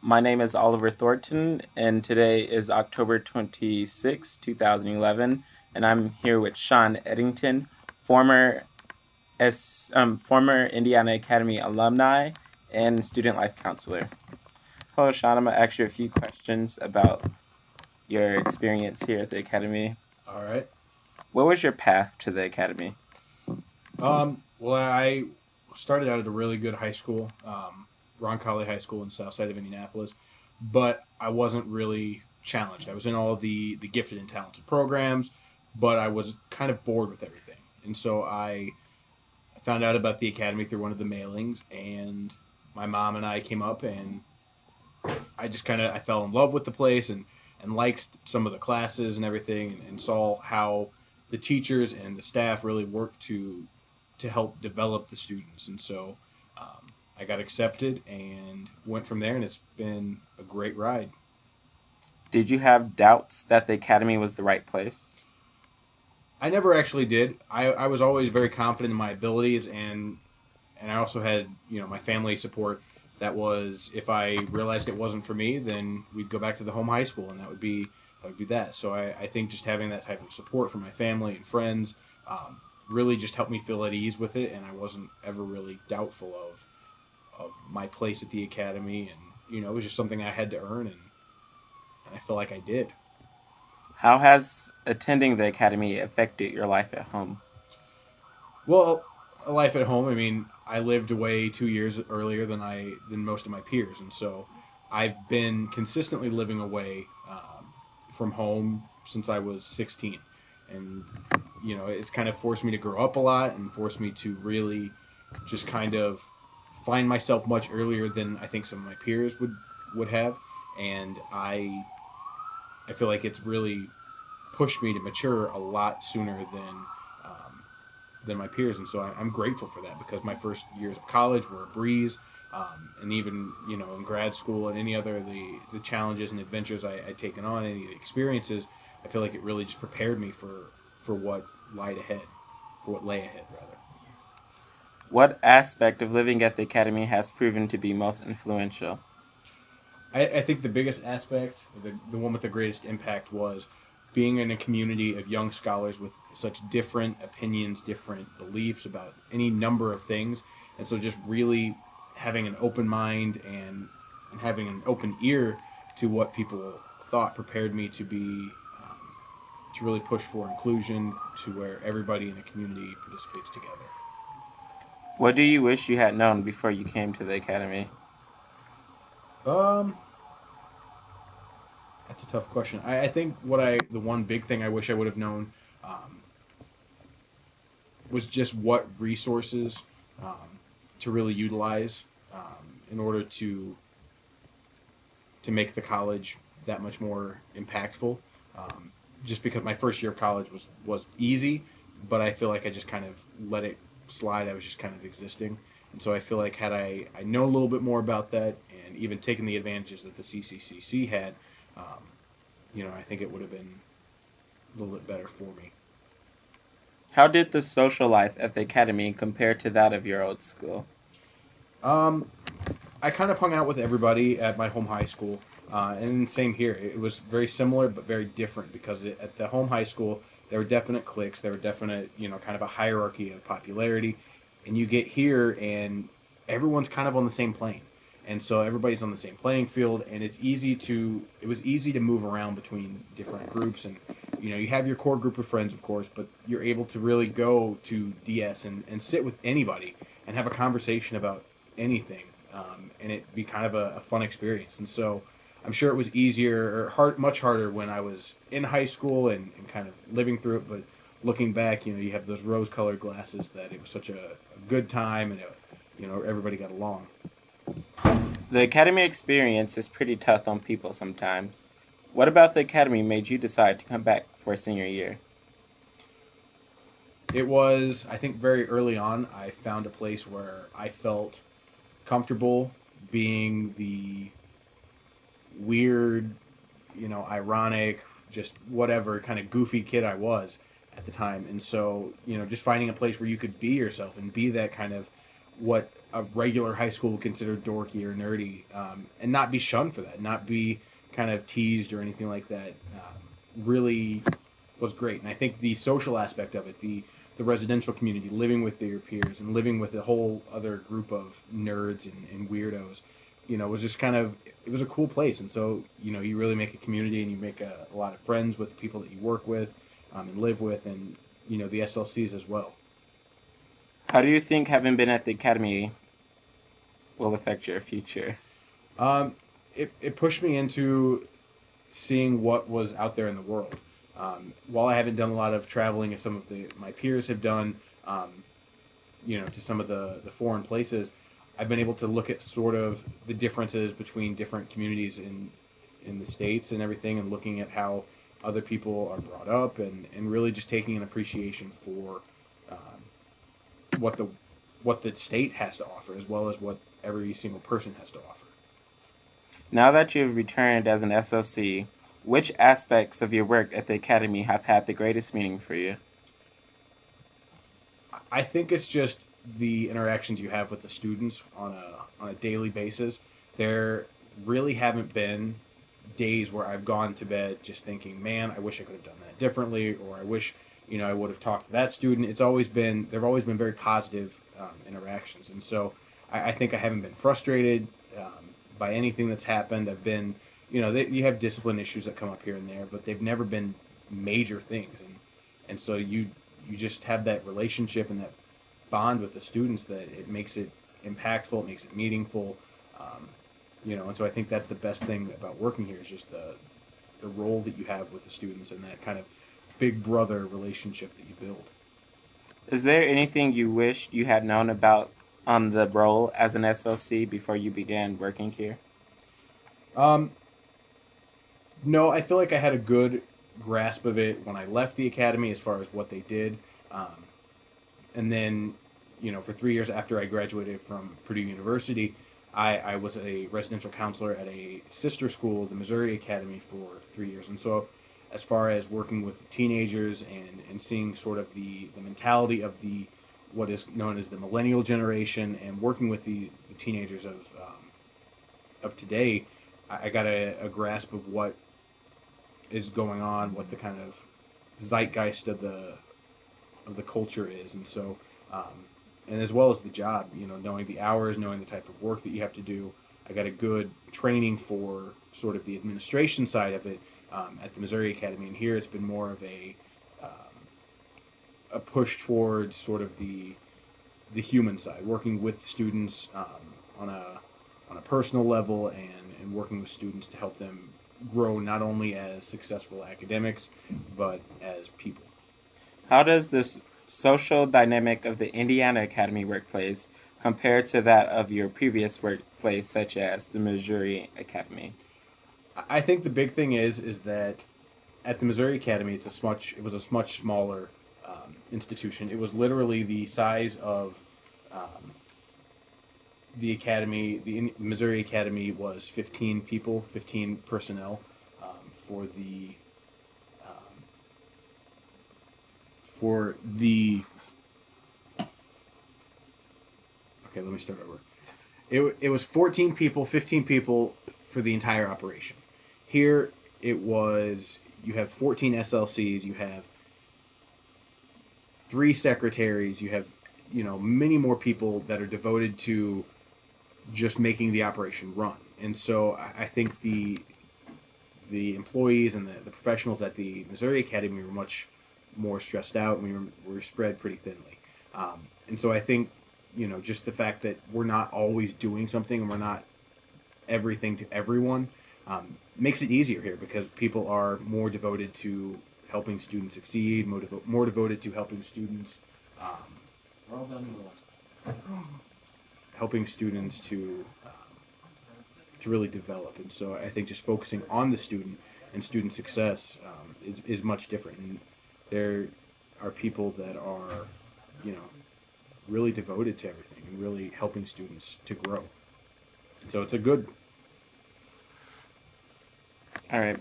My name is Oliver Thornton, and today is October 26, 2011, and I'm here with Sean Eddington, former former Indiana Academy alumni and student life counselor. Hello, Sean. I'm gonna ask you a few questions about your experience here at the Academy. All right. What was your path to the Academy? Well, I started out at a really good high school, Ron Colley High School in the south side of Indianapolis, but I wasn't really challenged. I was in all of the gifted and talented programs, but I was kind of bored with everything. And so I found out about the academy through one of the mailings, and my mom and I came up, and I just kind of I fell in love with the place and liked some of the classes and everything, and saw how the teachers and the staff really worked to help develop the students. And so I got accepted and went from there, and it's been a great ride. Did you have doubts that the Academy was the right place? I never actually did. I was always very confident in my abilities, and I also had my family support. That was if I realized it wasn't for me, then we'd go back to the home high school, and that would be that. So I think just having that type of support from my family and friends really just helped me feel at ease with it, and I wasn't ever really doubtful of my place at the academy, and it was just something I had to earn, and I feel like I did. How has attending the Academy affected your life at home? Well, life at home. I mean, I lived away 2 years earlier than most of my peers, and so I've been consistently living away from home since I was 16, and it's kind of forced me to grow up a lot and forced me to really just kind of find myself much earlier than I think some of my peers would have, and I feel like it's really pushed me to mature a lot sooner um, than my peers, and so I'm grateful for that because my first years of college were a breeze, and even in grad school and any other the challenges and adventures I'd taken on, any of the experiences, I feel like it really just prepared me for what lied ahead, for what lay ahead rather. What aspect of living at the Academy has proven to be most influential? I think the biggest aspect, the one with the greatest impact, was being in a community of young scholars with such different opinions, different beliefs about any number of things. And so just really having an open mind and having an open ear to what people thought prepared me to really push for inclusion, to where everybody in a community participates together. What do you wish you had known before you came to the Academy? Um, that's a tough question. I think the one big thing I wish I would have known um, was just what resources um, to really utilize in order to make the college that much more impactful. Just because my first year of college was easy, but I feel like I just kind of let it slide. I was just kind of existing, and so I feel like had I know a little bit more about that and even taken the advantages that the CCCC had, um, I think it would have been a little bit better for me. How did the social life at the Academy compare to that of your old school? Um, I kind of hung out with everybody at my home high school, and same here. It was very similar but very different because at the home high school there were definite cliques, there were definite kind of a hierarchy of popularity, and you get here and everyone's kind of on the same plane, and so everybody's on the same playing field, and it was easy to move around between different groups, and you have your core group of friends, of course, but you're able to really go to DS and sit with anybody and have a conversation about anything, and it be kind of a fun experience. And so I'm sure it was easier or much harder when I was in high school and kind of living through it. But looking back, you have those rose-colored glasses that it was such a good time, and everybody got along. The Academy experience is pretty tough on people sometimes. What about the Academy made you decide to come back for senior year? It was, I think, very early on. I found a place where I felt comfortable being the weird, ironic, just whatever kind of goofy kid I was at the time. And so, just finding a place where you could be yourself and be that kind of what a regular high school would consider dorky or nerdy, and not be shunned for that, not be kind of teased or anything like that. Really was great, and I think the social aspect of it, the residential community, living with your peers and living with a whole other group of nerds and weirdos, was just kind of, it was a cool place. And so you really make a community, and you make a lot of friends with the people that you work with, and live with, and the SLCs as well. How do you think having been at the academy will affect your future? Um, it pushed me into seeing what was out there in the world. While I haven't done a lot of traveling as some of my peers have done, to some of the foreign places, I've been able to look at sort of the differences between different communities in the states and everything, and looking at how other people are brought up, and really just taking an appreciation for what the state has to offer, as well as what every single person has to offer. Now that you've returned as an SOC, which aspects of your work at the academy have had the greatest meaning for you? I think it's just the interactions you have with the students on a daily basis. There really haven't been days where I've gone to bed just thinking, man, I wish I could have done that differently, or I wish I would have talked to that student. They've always been very positive interactions, and so I think I haven't been frustrated by anything that's happened. I've been, you have discipline issues that come up here and there, but they've never been major things, and so you just have that relationship and that bond with the students that it makes it impactful, it makes it meaningful, and so I think that's the best thing about working here, is just the role that you have with the students, and that kind of big brother relationship that you build. Is there anything you wish you had known about the role as an SOC before you began working here? Um, no, I feel like I had a good grasp of it when I left the academy, as far as what they did. And then, for 3 years after I graduated from Purdue University, I was a residential counselor at a sister school, the Missouri Academy, for 3 years. And so, as far as working with teenagers and seeing sort of the mentality of what is known as the millennial generation, and working with the teenagers of today, I got a grasp of what is going on, what the kind of zeitgeist of the culture is, and so and as well as the job, knowing the hours, knowing the type of work that you have to do. I got a good training for sort of the administration side of it at the Missouri Academy, and here it's been more of a push towards sort of the human side, working with students on a personal level, and working with students to help them grow, not only as successful academics, but as people. How does this social dynamic of the Indiana Academy workplace compare to that of your previous workplace, such as the Missouri Academy? I think the big thing is that at the Missouri Academy, it was a much smaller institution. It was literally the size of um, the academy. The Missouri Academy was 15 people, 15 personnel for um, the. Okay, let me start over. It was 14 people, 15 people for the entire operation. Here you have 14 SLCs, you have 3 secretaries, you have many more people that are devoted to just making the operation run. And so I think the employees and the professionals at the Missouri Academy were much more stressed out, and we were spread pretty thinly. And so I think just the fact that we're not always doing something, and we're not everything to everyone, makes it easier here, because people are more devoted to helping students succeed, more devoted to helping students, helping students to really develop. And so I think just focusing on the student and student success is much different. And there are people that are, really devoted to everything and really helping students to grow. And so it's a good. All right.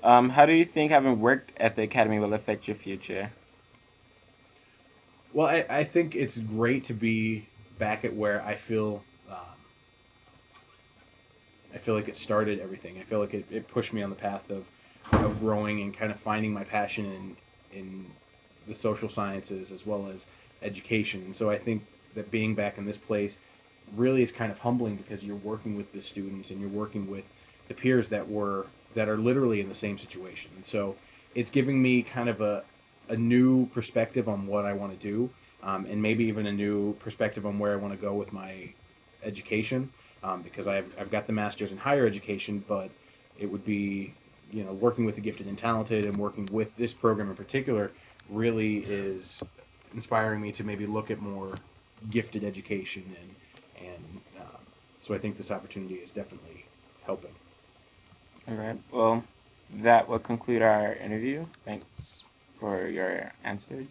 How do you think having worked at the academy will affect your future? Well, I think it's great to be back at where I feel like it started everything. I feel like it pushed me on the path of growing and kind of finding my passion in the social sciences as well as education. And so I think that being back in this place really is kind of humbling because you're working with the students and you're working with the peers that are literally in the same situation. And so it's giving me kind of a new perspective on what I want to do, and maybe even a new perspective on where I want to go with my education, because I've got the master's in higher education, but it would be, working with the gifted and talented and working with this program in particular really is inspiring me to maybe look at more gifted education, and so I think this opportunity is definitely helping. All right. Well, that will conclude our interview. Thanks for your answers.